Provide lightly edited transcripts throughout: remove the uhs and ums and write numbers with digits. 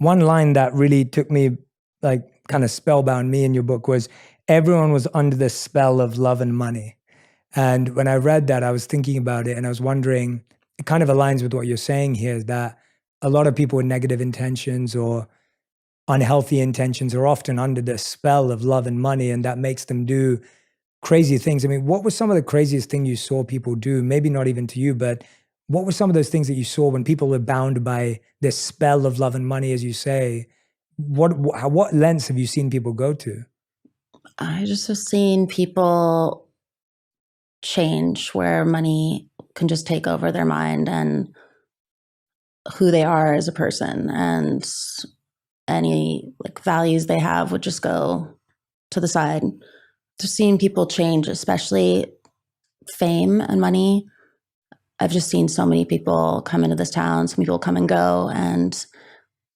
one line that really took me, like, kind of spellbound me in your book was, everyone was under the spell of love and money. And when I read that, I was thinking about it and I was wondering, it kind of aligns with what you're saying here, that a lot of people with negative intentions or unhealthy intentions are often under the spell of love and money, and that makes them do crazy things. I mean, what was some of the craziest thing you saw people do? Maybe not even to you, but what were some of those things that you saw when people were bound by this spell of love and money, as you say? What lengths have you seen people go to? I just have seen people change where money can just take over their mind and who they are as a person, and any like values they have would just go to the side. Just seeing people change, especially fame and money. I've just seen so many people come into this town, some people come and go, and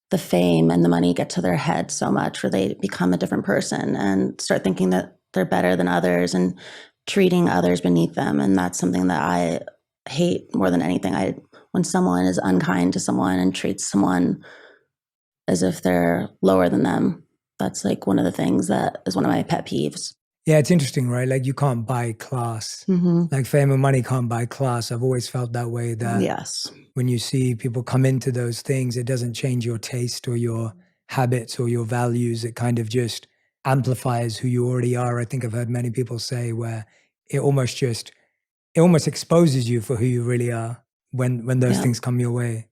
the fame and the money get to their head so much where they become a different person and start thinking that they're better than others and treating others beneath them. And that's something that I hate more than anything. When someone is unkind to someone and treats someone as if they're lower than them, that's like one of the things that is one of my pet peeves. Yeah, it's interesting, right? Like, you can't buy class. Like, fame and money can't buy class. I've always felt that way, that Yes. when you see people come into those things, it doesn't change your taste or your habits or your values. It kind of just amplifies who you already are. I think I've heard many people say where it almost exposes you for who you really are when those Yeah. things come your way.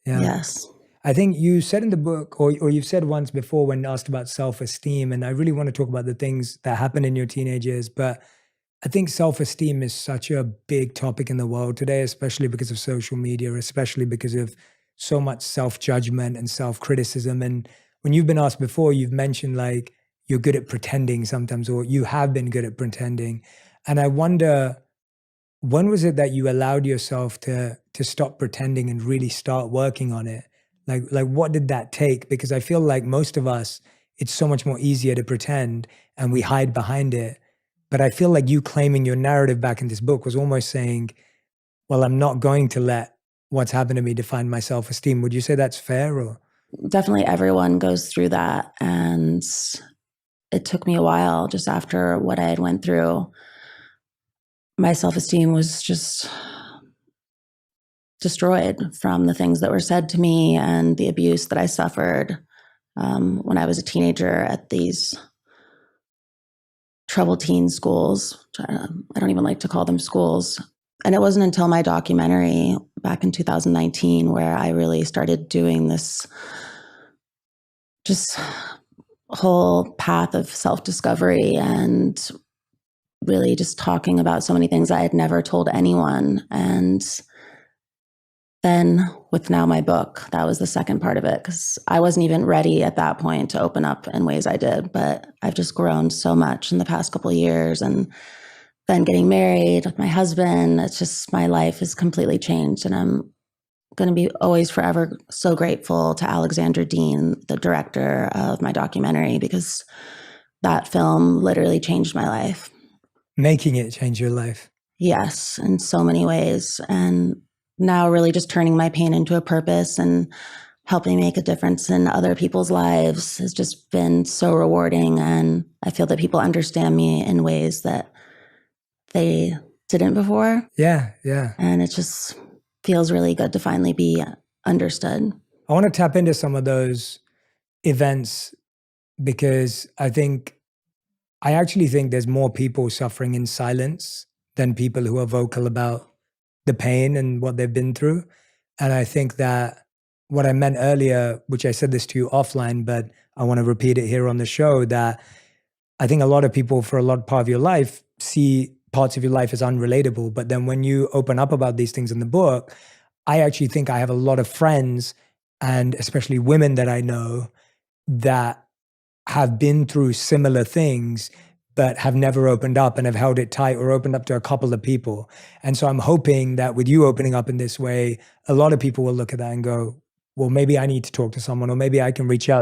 Yeah. Yes. I think you said in the book, or you've said once before when asked about self-esteem, and I really want to talk about the things that happen in your teenage years, but I think self-esteem is such a big topic in the world today, especially because of social media, especially because of so much self-judgment and self-criticism. And when you've been asked before, you've mentioned like you're good at pretending sometimes, or you have been good at pretending. And I wonder, when was it that you allowed yourself to stop pretending and really start working on it? Like what did that take? Because I feel like most of us, it's so much more easier to pretend and we hide behind it. But I feel like you claiming your narrative back in this book was almost saying, well, I'm not going to let what's happened to me define my self-esteem. Would you say that's fair? Or Definitely everyone goes through that. And it took me a while. Just after what I had went through, my self-esteem was just destroyed from the things that were said to me and the abuse that I suffered when I was a teenager at these troubled teen schools. I don't even like to call them schools. And it wasn't until my documentary back in 2019 where I really started doing this just whole path of self-discovery and really just talking about so many things I had never told anyone. And then with now my book, that was the second part of it, because I wasn't even ready at that point to open up in ways I did. But I've just grown so much in the past couple of years, and then getting married with my husband, it's just, my life has completely changed. And I'm going to be always forever so grateful to Alexander Dean, the director of my documentary, because that film literally changed my life. making it change your life. Yes, in so many ways. And now really just turning my pain into a purpose and helping make a difference in other people's lives has just been so rewarding. And I feel that people understand me in ways that they didn't before. Yeah, yeah. And it just feels really good to finally be understood. I want to tap into some of those events because I actually think there's more people suffering in silence than people who are vocal about the pain and what they've been through. And I think that what I meant earlier, which I said this to you offline, but I want to repeat it here on the show, that I think a lot of people for a lot part of your life see parts of your life as unrelatable. But then when you open up about these things in the book, I actually think I have a lot of friends, and especially women that I know, that have been through similar things but have never opened up and have held it tight or opened up to a couple of people. And so I'm hoping that with you opening up in this way, a lot of people will look at that and go, well, maybe I need to talk to someone, or maybe I can reach out